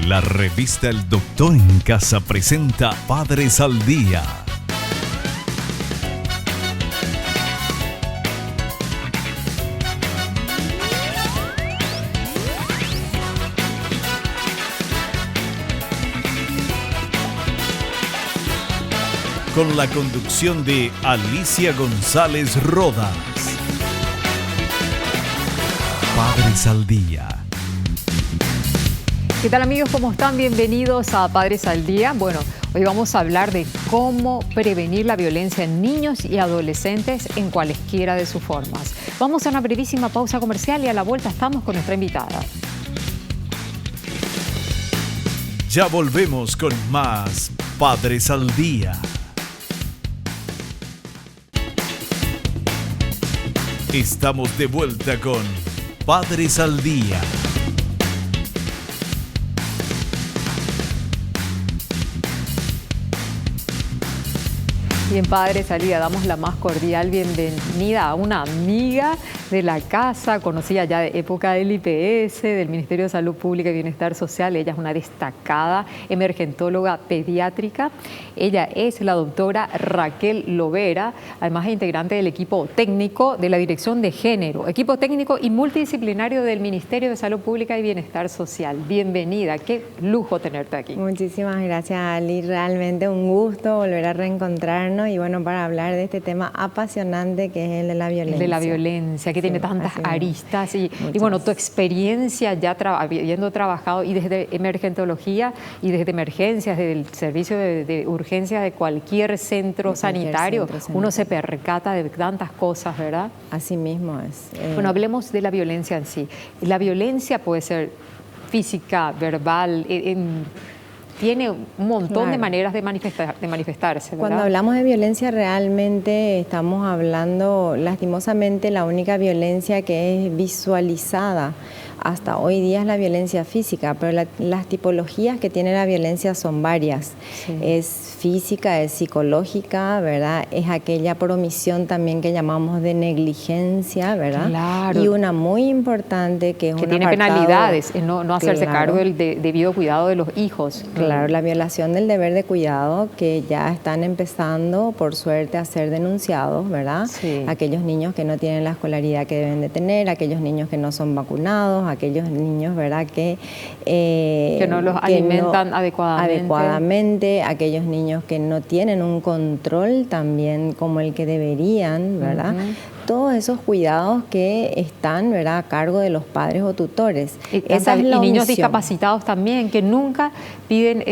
La revista El Doctor en Casa presenta Padres al Día. Con la conducción de Alicia González Rodas. Padres al Día. ¿Qué tal, amigos? ¿Cómo están? Bienvenidos a Padres al Día. Bueno, hoy vamos a hablar de cómo prevenir la violencia en niños y adolescentes en cualesquiera de sus formas. Vamos a una brevísima pausa comercial y a la vuelta estamos con nuestra invitada. Ya volvemos con más Padres al Día. Estamos de vuelta con Padres al Día. Y en Padres al Día damos la más cordial bienvenida a una amiga de la casa, conocida ya de época del IPS, del Ministerio de Salud Pública y Bienestar Social. Ella es una destacada emergentóloga pediátrica. Ella es la doctora Raquel Lovera, además es integrante del equipo técnico de la Dirección de Género, equipo técnico y multidisciplinario del Ministerio de Salud Pública y Bienestar Social. Bienvenida, qué lujo tenerte aquí. Muchísimas gracias, Ali. Realmente un gusto volver a reencontrarnos y bueno, para hablar de este tema apasionante que es el de la violencia. De la violencia, que tiene tantas aristas y bueno, tu experiencia ya habiendo trabajado y desde emergentología y desde emergencias, desde el servicio de urgencias de cualquier centro sanitario, uno se percata de tantas cosas, ¿verdad? Así mismo es. Bueno, hablemos de la violencia en sí. La violencia puede ser física, verbal, tiene un montón de maneras de manifestarse, ¿verdad? Cuando hablamos de violencia realmente estamos hablando, lastimosamente, la única violencia que es visualizada hasta hoy día es la violencia física, pero las tipologías que tiene la violencia son varias. Sí. Es física, es psicológica, ¿verdad? Es aquella por omisión también que llamamos de negligencia, ¿verdad? Claro. Y una muy importante que es que tiene penalidades en no hacerse cargo del debido cuidado de los hijos. Claro, la violación del deber de cuidado que ya están empezando, por suerte, a ser denunciados, ¿verdad? Sí. Aquellos niños que no tienen la escolaridad que deben de tener, aquellos niños que no son vacunados, aquellos niños, ¿verdad?, que no los alimentan adecuadamente, aquellos niños que no tienen un control también como el que deberían, ¿verdad? Todos esos cuidados que están, ¿verdad?, a cargo de los padres o tutores. Y niños discapacitados también, que nunca piden,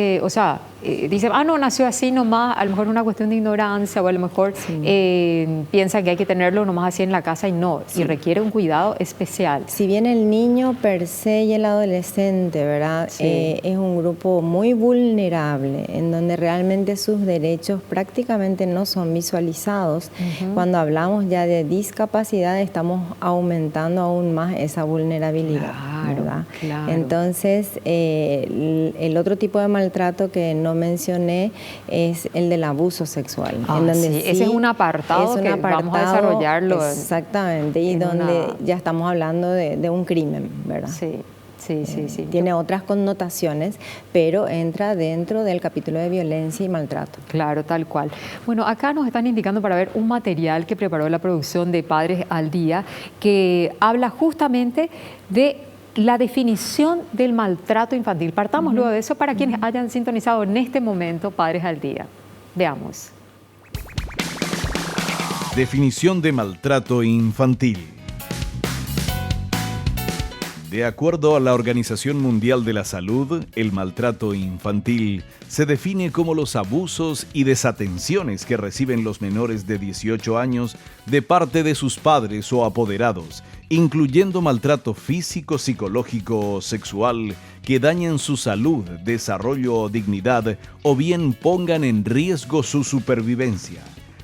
dicen, no, nació así nomás, a lo mejor una cuestión de ignorancia, o a lo mejor piensan que hay que tenerlo nomás así en la casa y no, y requiere un cuidado especial. Si bien el niño per se y el adolescente, ¿verdad?, es un grupo muy vulnerable, en donde realmente sus derechos prácticamente no son visualizados. Cuando hablamos ya de discapacidad, estamos aumentando aún más esa vulnerabilidad, ¿verdad? Claro. Entonces, el otro tipo de maltrato que no mencioné es el del abuso sexual. En donde ese es un apartado que vamos a desarrollarlo. Exactamente, y donde ya estamos hablando de un crimen, ¿verdad? Sí. Tiene otras connotaciones, pero entra dentro del capítulo de violencia y maltrato. Claro, tal cual. Bueno, acá nos están indicando para ver un material que preparó la producción de Padres al Día, que habla justamente de la definición del maltrato infantil. Partamos luego de eso para quienes hayan sintonizado en este momento Padres al Día. Veamos. Definición de maltrato infantil. De acuerdo a la Organización Mundial de la Salud, el maltrato infantil se define como los abusos y desatenciones que reciben los menores de 18 años de parte de sus padres o apoderados, incluyendo maltrato físico, psicológico o sexual que dañen su salud, desarrollo o dignidad o bien pongan en riesgo su supervivencia.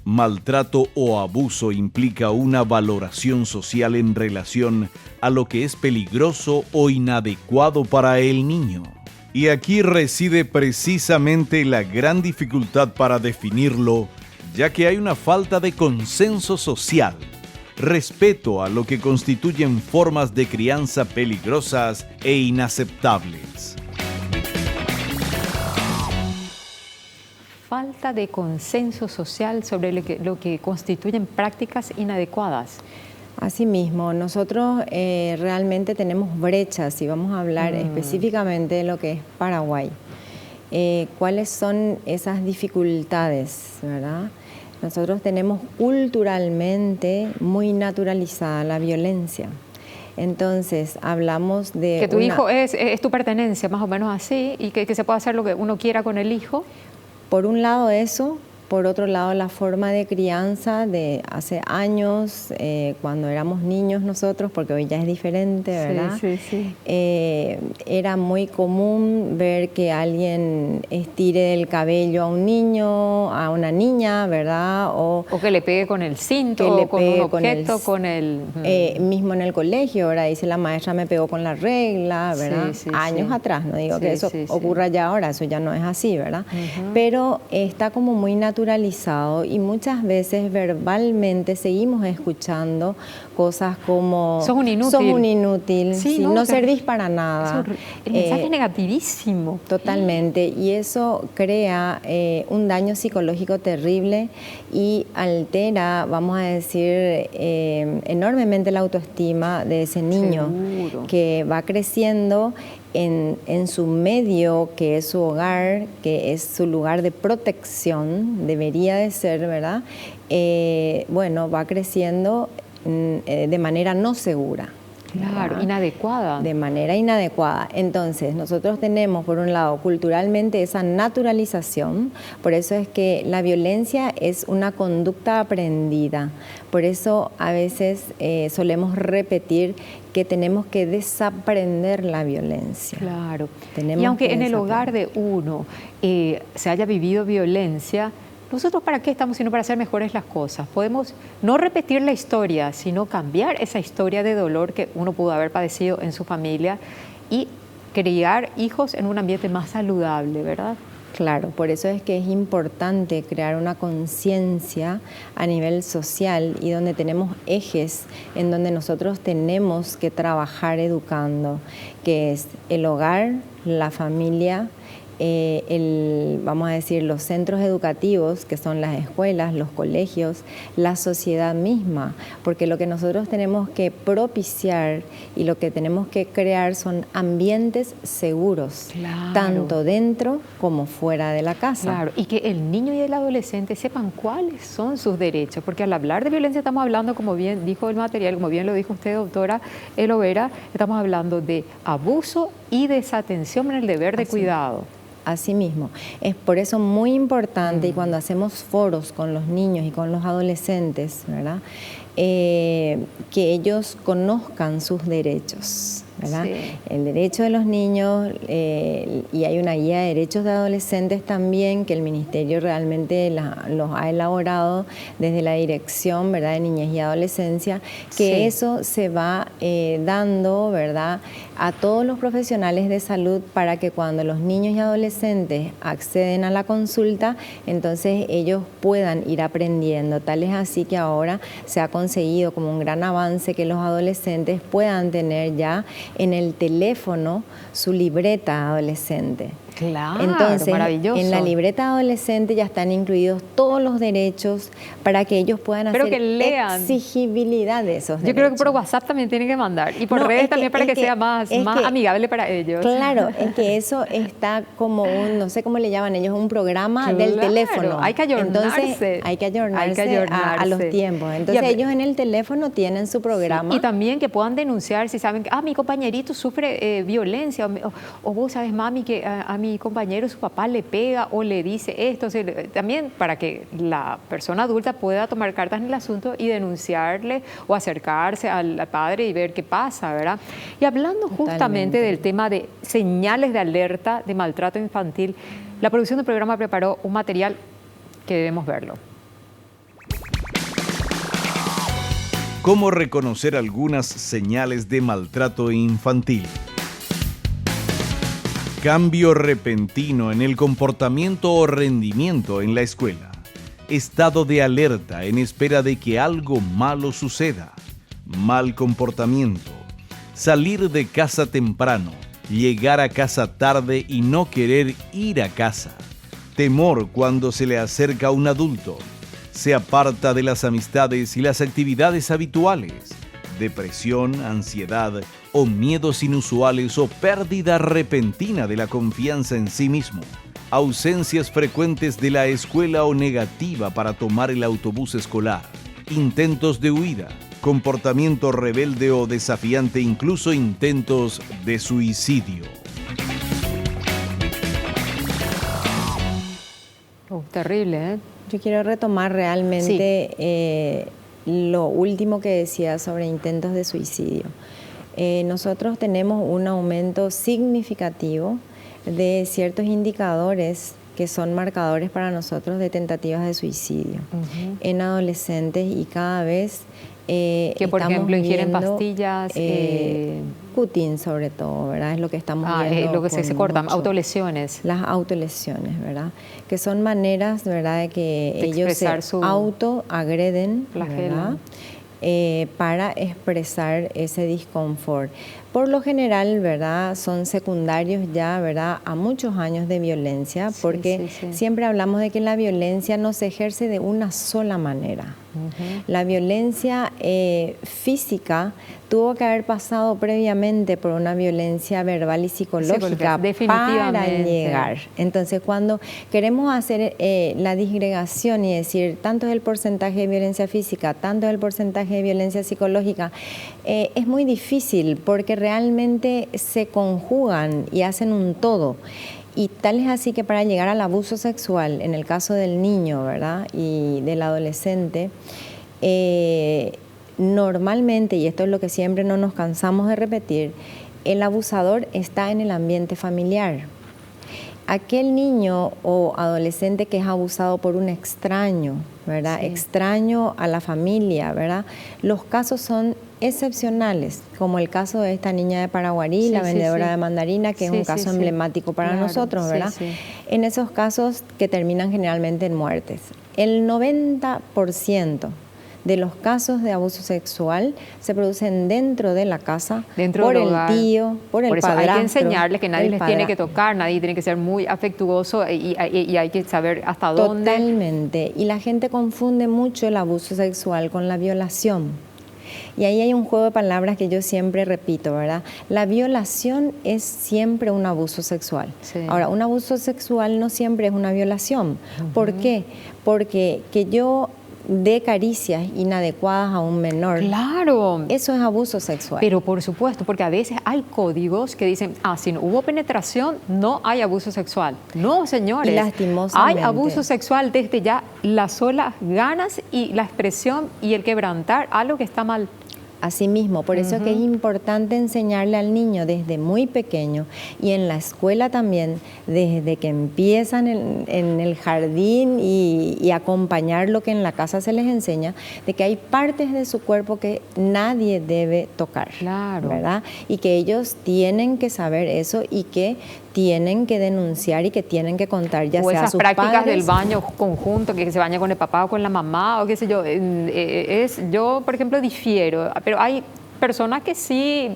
Maltrato o abuso implica una valoración social en relación a lo que es peligroso o inadecuado para el niño. Y aquí reside precisamente la gran dificultad para definirlo, ya que hay una falta de consenso social, respeto a lo que constituyen formas de crianza peligrosas e inaceptables. falta de consenso social sobre lo que constituyen prácticas inadecuadas. Asimismo, nosotros realmente tenemos brechas, y vamos a hablar específicamente de lo que es Paraguay. ¿Cuáles son esas dificultades, verdad? Nosotros tenemos culturalmente muy naturalizada la violencia. Entonces, hablamos de... Que tu hijo es tu pertenencia, más o menos así, y que se pueda hacer lo que uno quiera con el hijo. Por un lado eso, por otro lado la forma de crianza de hace años, cuando éramos niños nosotros, porque hoy ya es diferente, ¿verdad? Sí. Era muy común ver que alguien estire el cabello a un niño, a una niña, ¿verdad? O que le pegue con el cinto, o con un objeto, mismo en el colegio, ¿verdad? Dice la maestra me pegó con la regla, ¿verdad? Años atrás, no digo que eso ocurra ya ahora, eso ya no es así, ¿verdad? Pero está como muy naturalizado y muchas veces verbalmente seguimos escuchando cosas como sos un inútil, no servís para nada. El mensaje es negativísimo. Totalmente, y eso crea un daño psicológico terrible y altera, vamos a decir, enormemente la autoestima de ese niño. Seguro. Que va creciendo en su medio, que es su hogar, que es su lugar de protección, debería de ser, ¿verdad? Va creciendo de manera no segura. Claro, inadecuada. De manera inadecuada. Entonces, nosotros tenemos, por un lado, culturalmente esa naturalización, por eso es que la violencia es una conducta aprendida. Por eso a veces solemos repetir que tenemos que desaprender la violencia. Claro. Y aunque en el hogar de uno se haya vivido violencia, ¿nosotros para qué estamos? Sino para hacer mejores las cosas. Podemos no repetir la historia, sino cambiar esa historia de dolor que uno pudo haber padecido en su familia y criar hijos en un ambiente más saludable, ¿verdad? Claro, por eso es que es importante crear una conciencia a nivel social y donde tenemos ejes en donde nosotros tenemos que trabajar educando, que es el hogar, la familia, vamos a decir, los centros educativos, que son las escuelas, los colegios, la sociedad misma, porque lo que nosotros tenemos que propiciar y lo que tenemos que crear son ambientes seguros, tanto dentro como fuera de la casa. Claro, y que el niño y el adolescente sepan cuáles son sus derechos, porque al hablar de violencia estamos hablando, como bien dijo el material, como bien lo dijo usted, doctora Elovera, estamos hablando de abuso y desatención en el deber de cuidado. Asimismo, es por eso muy importante y cuando hacemos foros con los niños y con los adolescentes, ¿verdad? Que ellos conozcan sus derechos, ¿verdad? Sí. El derecho de los niños y hay una guía de derechos de adolescentes también que el Ministerio realmente los ha elaborado desde la Dirección, ¿verdad?, de Niñez y Adolescencia, que eso se va dando, ¿verdad?, a todos los profesionales de salud para que cuando los niños y adolescentes acceden a la consulta, entonces ellos puedan ir aprendiendo. Tal es así que ahora se ha conseguido como un gran avance que los adolescentes puedan tener ya en el teléfono su libreta adolescente. Claro, entonces, maravilloso. En la libreta adolescente ya están incluidos todos los derechos para que ellos puedan hacer exigibilidad de esos derechos. Yo creo que por WhatsApp también tienen que mandar y por redes también para que sea más amigable para ellos. Claro, es que eso está como un, no sé cómo le llaman ellos, un programa del teléfono. Hay que ayornarse. Entonces, hay que ayornarse a los tiempos. Entonces, ellos en el teléfono tienen su programa. Sí, y también que puedan denunciar si saben que mi compañerito sufre violencia o vos sabes, mami, que a mi compañero su papá le pega o le dice esto. O sea, también para que la persona adulta pueda tomar cartas en el asunto y denunciarle o acercarse al padre y ver qué pasa, ¿verdad? Y hablando justamente del tema de señales de alerta de maltrato infantil, la producción del programa preparó un material que debemos verlo. ¿Cómo reconocer algunas señales de maltrato infantil? Cambio repentino en el comportamiento o rendimiento en la escuela. Estado de alerta en espera de que algo malo suceda. Mal comportamiento. Salir de casa temprano. Llegar a casa tarde y no querer ir a casa. temor cuando se le acerca a un adulto, se aparta de las amistades y las actividades habituales, depresión, ansiedad o miedos inusuales o pérdida repentina de la confianza en sí mismo, ausencias frecuentes de la escuela o negativa para tomar el autobús escolar, intentos de huida, comportamiento rebelde o desafiante, incluso intentos de suicidio. Terrible, ¿eh? Yo quiero retomar realmente lo último que decía sobre intentos de suicidio. Nosotros tenemos un aumento significativo de ciertos indicadores que son marcadores para nosotros de tentativas de suicidio en adolescentes, y cada vez que por ejemplo ingieren pastillas, Cutin sobre todo, ¿verdad? Es lo que estamos viendo. Lo que se cortan, autolesiones. Las autolesiones, ¿verdad? Que son maneras, ¿verdad?, de que de ellos se autoagreden, ¿verdad?, para expresar ese disconfort. Por lo general, ¿verdad?, son secundarios ya, ¿verdad?, a muchos años de violencia, porque siempre hablamos de que la violencia no se ejerce de una sola manera. La violencia física tuvo que haber pasado previamente por una violencia verbal y psicológica para llegar. Entonces, cuando queremos hacer la disgregación y decir tanto es el porcentaje de violencia física, tanto es el porcentaje de violencia psicológica, es muy difícil porque realmente se conjugan y hacen un todo. Y tal es así que para llegar al abuso sexual, en el caso del niño, ¿verdad?, y del adolescente, normalmente, y esto es lo que siempre no nos cansamos de repetir, el abusador está en el ambiente familiar. Aquel niño o adolescente que es abusado por un extraño, ¿verdad?, extraño a la familia, ¿verdad?, los casos son excepcionales, como el caso de esta niña de Paraguarí, la vendedora de mandarina, que es un caso emblemático para nosotros, ¿verdad? En esos casos que terminan generalmente en muertes. El 90% de los casos de abuso sexual se producen dentro de la casa, por el tío, por el padrastro. Hay que enseñarles que nadie les tiene que tocar, nadie tiene que ser muy afectuoso y hay que saber hasta dónde. Totalmente. Y la gente confunde mucho el abuso sexual con la violación. Y ahí hay un juego de palabras que yo siempre repito, ¿verdad? La violación es siempre un abuso sexual. Ahora, un abuso sexual no siempre es una violación. ¿Por qué? Porque que yo dé caricias inadecuadas a un menor. Claro. Eso es abuso sexual. Pero por supuesto, porque a veces hay códigos que dicen, si no hubo penetración, no hay abuso sexual. No, señores. Y lastimosamente. Hay abuso sexual desde ya las solas ganas y la expresión y el quebrantar algo que está mal. Así mismo, por eso es que es importante enseñarle al niño desde muy pequeño y en la escuela también, desde que empiezan en el jardín y acompañar lo que en la casa se les enseña, de que hay partes de su cuerpo que nadie debe tocar, ¿verdad? Y que ellos tienen que saber eso y que tienen que denunciar y que tienen que contar, ya sea a sus padres. O esas prácticas del baño conjunto, que se baña con el papá o con la mamá, o qué sé yo. Yo, por ejemplo, difiero, pero hay personas que sí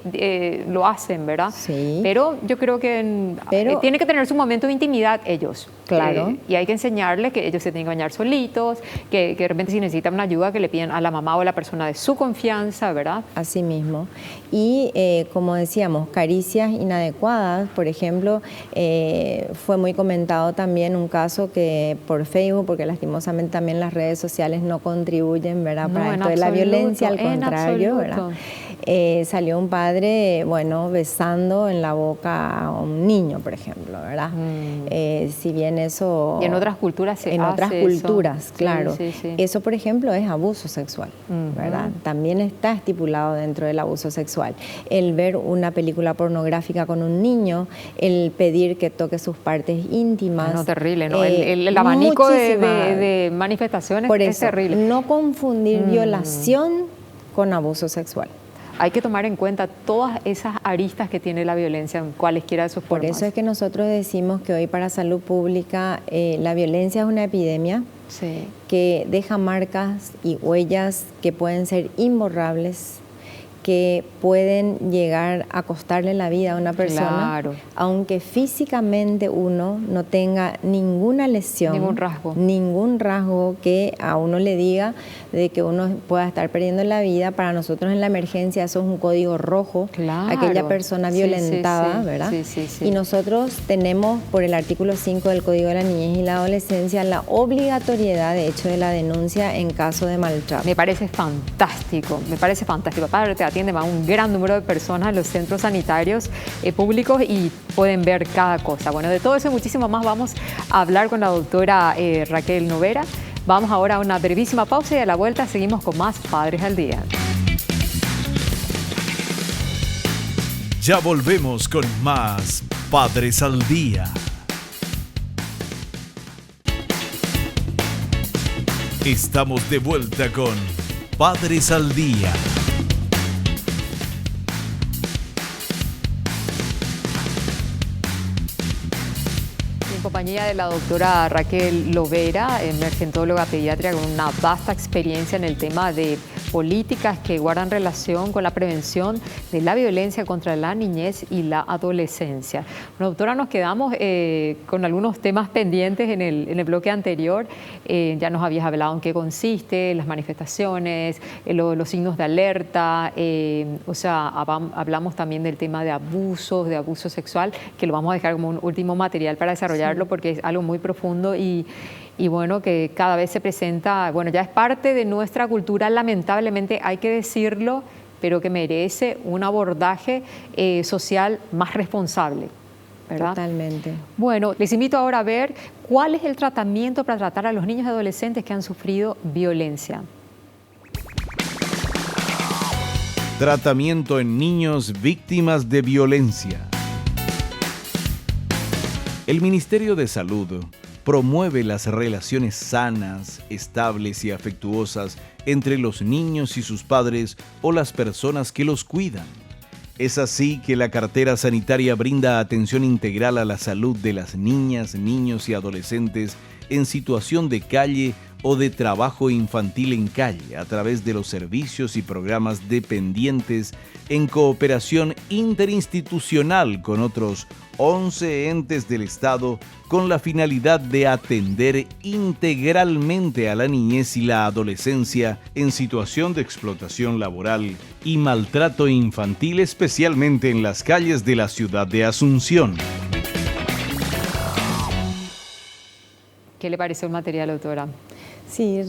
lo hacen, ¿verdad? Sí. Pero yo creo que tienen que tener su momento de intimidad ellos. Claro. Y hay que enseñarles que ellos se tienen que bañar solitos, que de repente si necesitan una ayuda que le piden a la mamá o a la persona de su confianza, ¿verdad? Así mismo. Y como decíamos, caricias inadecuadas, por ejemplo, fue muy comentado también un caso que por Facebook, porque lastimosamente también las redes sociales no contribuyen, ¿verdad?, para esto de la violencia, al contrario, ¿verdad? Salió un padre, bueno, besando en la boca a un niño, por ejemplo, ¿verdad? Si bien eso... Y en otras culturas se hace. En otras culturas, eso. claro. Sí. Eso, por ejemplo, es abuso sexual, ¿verdad? También está estipulado dentro del abuso sexual. El ver una película pornográfica con un niño, el pedir que toque sus partes íntimas. No, terrible, ¿no? El abanico de manifestaciones es terrible. No confundir violación con abuso sexual. Hay que tomar en cuenta todas esas aristas que tiene la violencia en cualesquiera de sus formas. Por eso es que nosotros decimos que hoy para salud pública la violencia es una epidemia que deja marcas y huellas que pueden ser imborrables, que pueden llegar a costarle la vida a una persona, Claro. aunque físicamente uno no tenga ninguna lesión, ningún rasgo que a uno le diga de que uno pueda estar perdiendo la vida. Para nosotros en la emergencia eso es un código rojo, Claro. aquella persona violentada, ¿verdad? Y nosotros tenemos, por el artículo 5 del Código de la Niñez y la Adolescencia, la obligatoriedad, de hecho, de la denuncia en caso de maltrato. Me parece fantástico, me parece fantástico. Padre, te atiende a un gran número de personas en los centros sanitarios públicos y pueden ver cada cosa. Bueno, de todo eso y muchísimo más vamos a hablar con la doctora Raquel Lovera. Vamos ahora a una brevísima pausa y a la vuelta seguimos con más Padres al Día. Ya volvemos con más Padres al Día. Estamos de vuelta con Padres al Día. En compañía de la doctora Raquel Lovera, emergentóloga pediatra con una vasta experiencia en el tema de políticas que guardan relación con la prevención de la violencia contra la niñez y la adolescencia. Bueno, doctora, nos quedamos con algunos temas pendientes en el bloque anterior. Ya nos habías hablado en qué consiste, las manifestaciones, los signos de alerta, hablamos también del tema de abuso sexual, que lo vamos a dejar como un último material para desarrollarlo, sí, porque es algo muy profundo y bueno, que cada vez se presenta, bueno, ya es parte de nuestra cultura, lamentablemente hay que decirlo, pero que merece un abordaje social más responsable, ¿verdad? Totalmente. Bueno, les invito ahora a ver cuál es el tratamiento para tratar a los niños y adolescentes que han sufrido violencia. Tratamiento en niños víctimas de violencia. El Ministerio de Salud promueve las relaciones sanas, estables y afectuosas entre los niños y sus padres o las personas que los cuidan. Es así que la cartera sanitaria brinda atención integral a la salud de las niñas, niños y adolescentes en situación de calle o de trabajo infantil en calle a través de los servicios y programas dependientes en cooperación interinstitucional con otros 11 entes del Estado con la finalidad de atender integralmente a la niñez y la adolescencia en situación de explotación laboral y maltrato infantil, especialmente en las calles de la ciudad de Asunción. ¿Qué le pareció el material, doctora? Sí,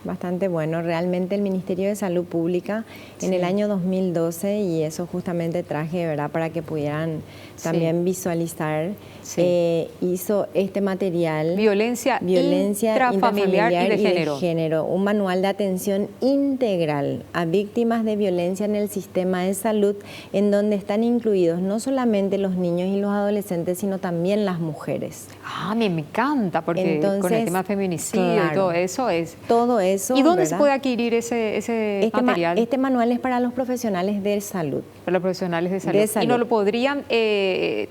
bastante bueno. Realmente el Ministerio de Salud Pública en el año 2012, y eso justamente traje, ¿verdad?, para que pudieran también visualizar, hizo este material. Violencia intrafamiliar y de género. Un manual de atención integral a víctimas de violencia en el sistema de salud, en donde están incluidos no solamente los niños y los adolescentes, sino también las mujeres. Ah, me encanta, porque entonces, con el tema feminicidio, claro, y todo eso es... Todo eso, ¿Y dónde, ¿verdad?, se puede adquirir ese material? Este manual es para los profesionales de salud. Para los profesionales de salud. ¿Y no lo podrían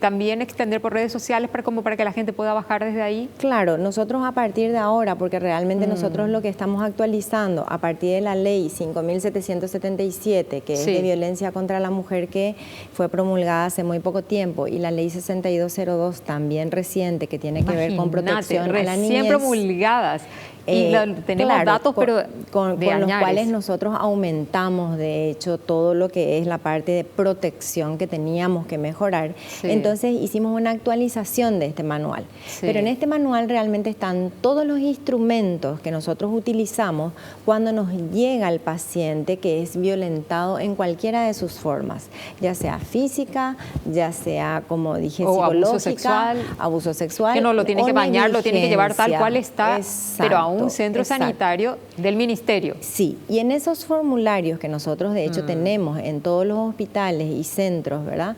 también extender por redes sociales para que la gente pueda bajar desde ahí? Claro, nosotros a partir de ahora, porque realmente nosotros lo que estamos actualizando a partir de la ley 5.777, que es de violencia contra la mujer, que fue promulgada hace muy poco tiempo, y la ley 6202 también reciente, que tiene que ver con protección a la niñez. Recién promulgadas. Y tenemos claro, datos, pero con los cuales nosotros aumentamos, de hecho, todo lo que es la parte de protección que teníamos que mejorar. Entonces hicimos una actualización de este manual. Pero en este manual realmente están todos los instrumentos que nosotros utilizamos cuando nos llega el paciente que es violentado en cualquiera de sus formas, ya sea física, ya sea, como dije, o psicológica, abuso sexual. Que no lo tiene que bañar, lo tiene que llevar tal cual está, exacto, pero a un centro sanitario del ministerio. Sí, y en esos formularios que nosotros de hecho tenemos en todos los hospitales y centros, ¿verdad?,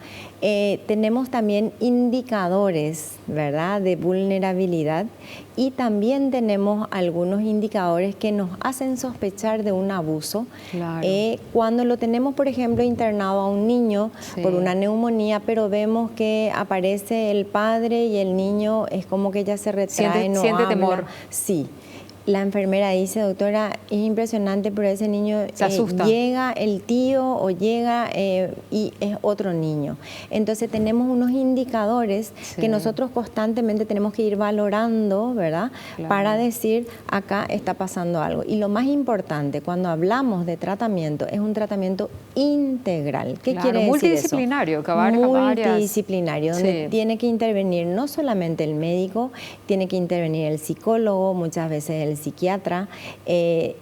tenemos también indicadores, ¿verdad?, de vulnerabilidad, y también tenemos algunos indicadores que nos hacen sospechar de un abuso. Claro. Cuando lo tenemos, por ejemplo, internado a un niño por una neumonía, pero vemos que aparece el padre y el niño es como que ya se retrae, no siente habla. temor. Sí. La enfermera dice, doctora, es impresionante, pero ese niño se asusta. Llega el tío o llega y es otro niño. Entonces tenemos unos indicadores que nosotros constantemente tenemos que ir valorando, ¿verdad? Claro. Para decir, acá está pasando algo. Y lo más importante, cuando hablamos de tratamiento, es un tratamiento integral. ¿Qué quiere decir multidisciplinario, eso? Multidisciplinario, donde tiene que intervenir no solamente el médico, tiene que intervenir el psicólogo, muchas veces el psiquiatra,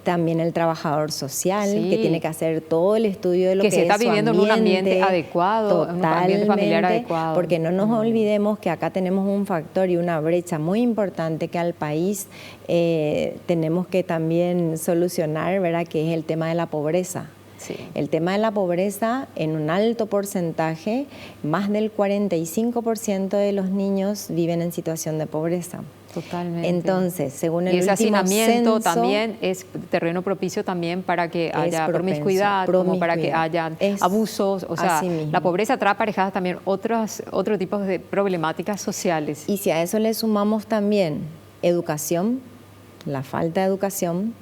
también el trabajador social, que tiene que hacer todo el estudio de lo que es su ambiente. Que se está viviendo en un ambiente adecuado, en un ambiente familiar adecuado. Porque no nos olvidemos que acá tenemos un factor y una brecha muy importante que al país tenemos que también solucionar, ¿verdad? Que es el tema de la pobreza. Sí. El tema de la pobreza, en un alto porcentaje, más del 45% de los niños viven en situación de pobreza. Totalmente. Entonces, según el último censo, hacinamiento también es terreno propicio también para que haya promiscuidad, como para que haya abusos. O sea, la pobreza trae aparejadas también otros tipos de problemáticas sociales. Y si a eso le sumamos también educación, la falta de educación,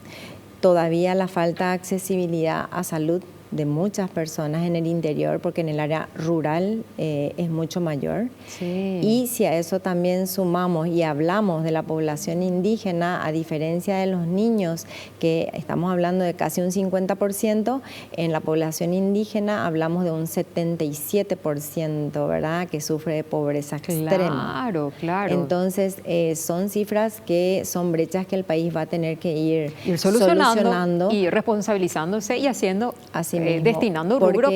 todavía la falta de accesibilidad a salud de muchas personas en el interior, porque en el área rural es mucho mayor. Sí. Y si a eso también sumamos y hablamos de la población indígena, a diferencia de los niños, que estamos hablando de casi un 50%, en la población indígena hablamos de un 77%, ¿verdad?, que sufre de pobreza extrema. Claro, claro. Entonces, son cifras que son brechas que el país va a tener que ir solucionando y responsabilizándose y haciendo así destinando rubro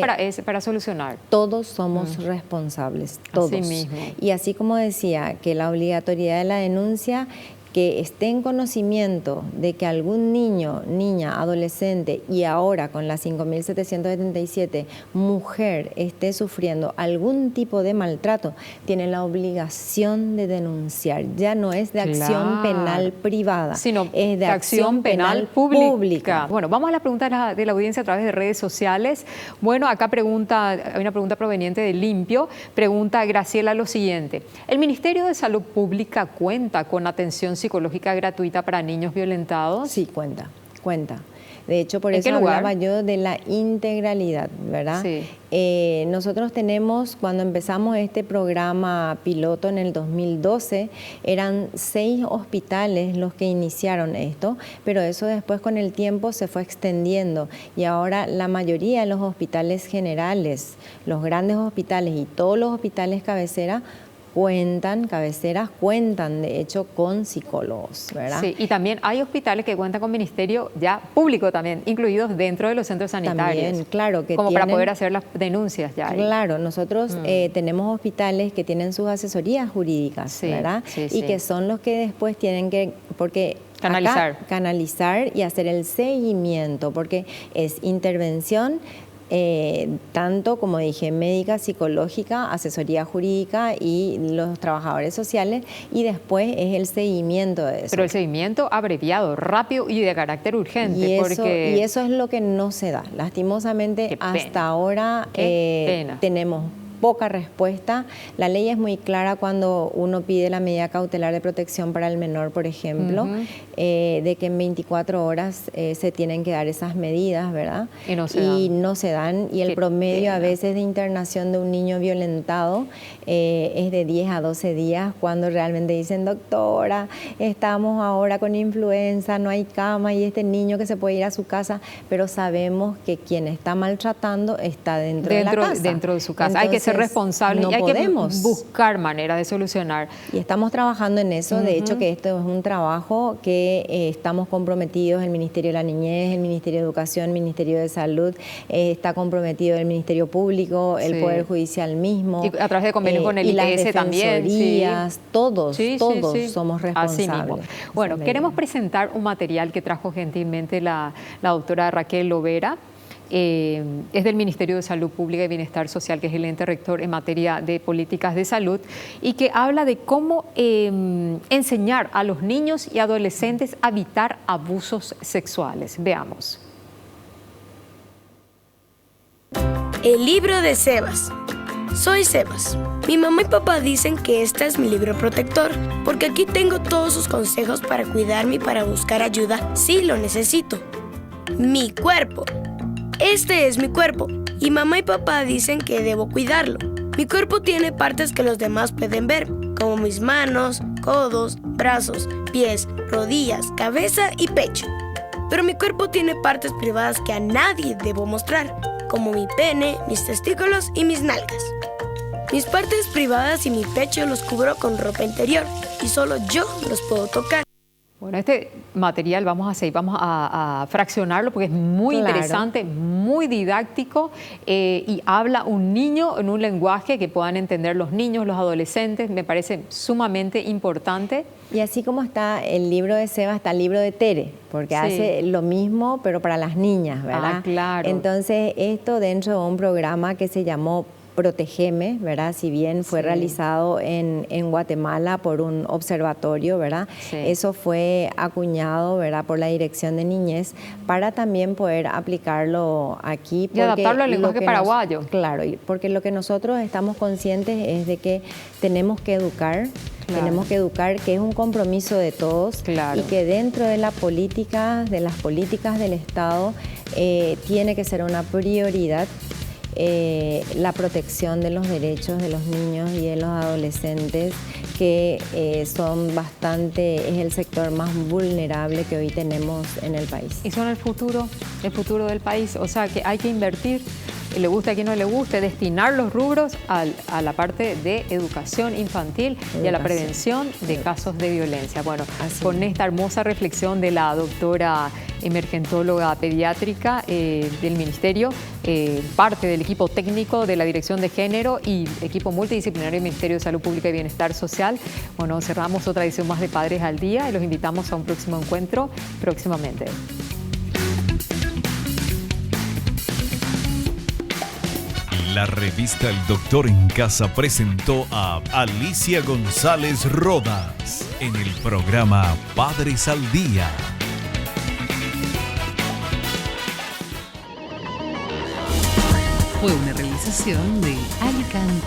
para solucionar. Todos somos responsables, todos. Así mismo. Y así como decía que la obligatoriedad de la denuncia, que esté en conocimiento de que algún niño, niña, adolescente y ahora con la 5.777 mujer esté sufriendo algún tipo de maltrato, tiene la obligación de denunciar. Ya no es de acción penal privada, sino es de acción penal pública. Bueno, vamos a la pregunta de la audiencia a través de redes sociales. Bueno, acá hay una pregunta proveniente de Limpio. Pregunta Graciela lo siguiente: ¿el Ministerio de Salud Pública cuenta con atención psicológica gratuita para niños violentados? Sí, cuenta. De hecho, por eso hablaba yo de la integralidad, ¿verdad? Sí. Nosotros tenemos, cuando empezamos este programa piloto en el 2012, eran 6 hospitales los que iniciaron esto, pero eso después con el tiempo se fue extendiendo y ahora la mayoría de los hospitales generales, los grandes hospitales y todos los hospitales cabeceras cuentan de hecho con psicólogos, ¿verdad? Sí, y también hay hospitales que cuentan con ministerio ya público también, incluidos dentro de los centros sanitarios. También, claro. Como para poder hacer las denuncias ya. Claro, nosotros tenemos hospitales que tienen sus asesorías jurídicas, ¿verdad? Sí, y que son los que después tienen que, porque canalizar y hacer el seguimiento, porque es intervención, tanto, como dije, médica, psicológica, asesoría jurídica y los trabajadores sociales, y después es el seguimiento de eso. Pero el seguimiento abreviado, rápido y de carácter urgente. Y eso es lo que no se da. Lastimosamente, hasta ahora tenemos poca respuesta. La ley es muy clara cuando uno pide la medida cautelar de protección para el menor, por ejemplo, de que en 24 horas se tienen que dar esas medidas, ¿verdad? Y no se dan. Y el promedio a veces de internación de un niño violentado es de 10 a 12 días, cuando realmente dicen, doctora, estamos ahora con influenza, no hay cama y este niño que se puede ir a su casa, pero sabemos que quien está maltratando está dentro de la casa. Dentro de su casa. Entonces, hay que ser responsables y hay que buscar maneras de solucionar. Y estamos trabajando en eso. De hecho, que esto es un trabajo que estamos comprometidos, el Ministerio de la Niñez, el Ministerio de Educación, el Ministerio de Salud, está comprometido el Ministerio Público, el Poder Judicial mismo. Y a través de convenios con el IPS también. Todos somos responsables. Así mismo. Bueno, queremos presentar un material que trajo gentilmente la doctora Raquel Lovera. Es del Ministerio de Salud Pública y Bienestar Social, que es el ente rector en materia de políticas de salud, y que habla de cómo enseñar a los niños y adolescentes a evitar abusos sexuales. Veamos. El libro de Sebas. Soy Sebas. Mi mamá y papá dicen que este es mi libro protector, porque aquí tengo todos sus consejos para cuidarme y para buscar ayuda si lo necesito. Mi cuerpo. Este es mi cuerpo, y mamá y papá dicen que debo cuidarlo. Mi cuerpo tiene partes que los demás pueden ver, como mis manos, codos, brazos, pies, rodillas, cabeza y pecho. Pero mi cuerpo tiene partes privadas que a nadie debo mostrar, como mi pene, mis testículos y mis nalgas. Mis partes privadas y mi pecho los cubro con ropa interior y solo yo los puedo tocar. Bueno, este material vamos a fraccionarlo porque es muy interesante, muy didáctico y habla un niño en un lenguaje que puedan entender los niños, los adolescentes. Me parece sumamente importante. Y así como está el libro de Seba, está el libro de Tere, porque hace lo mismo, pero para las niñas, ¿verdad? Ah, claro. Entonces, esto dentro de un programa que se llamó Protégeme, ¿verdad? Si bien fue realizado en Guatemala por un observatorio, ¿verdad? Sí. Eso fue acuñado, ¿verdad? Por la Dirección de Niñez para también poder aplicarlo aquí. Y adaptarlo al lenguaje paraguayo. Claro, porque lo que nosotros estamos conscientes es de que tenemos que educar. Claro. Tenemos que educar, que es un compromiso de todos, claro, y que dentro de las políticas del Estado tiene que ser una prioridad la protección de los derechos de los niños y de los adolescentes, que es el sector más vulnerable que hoy tenemos en el país. Y son el futuro del país, o sea que hay que invertir, le guste a quien no le guste, destinar los rubros a la parte de educación infantil y a la prevención de casos de violencia. Bueno, con esta hermosa reflexión de la doctora emergentóloga pediátrica del Ministerio, parte del equipo técnico de la Dirección de Género y equipo multidisciplinario del Ministerio de Salud Pública y Bienestar Social. Bueno, cerramos otra edición más de Padres al Día y los invitamos a un próximo encuentro próximamente. La revista El Doctor en Casa presentó a Alicia González Rodas en el programa Padres al Día. Fue una realización de Alicante.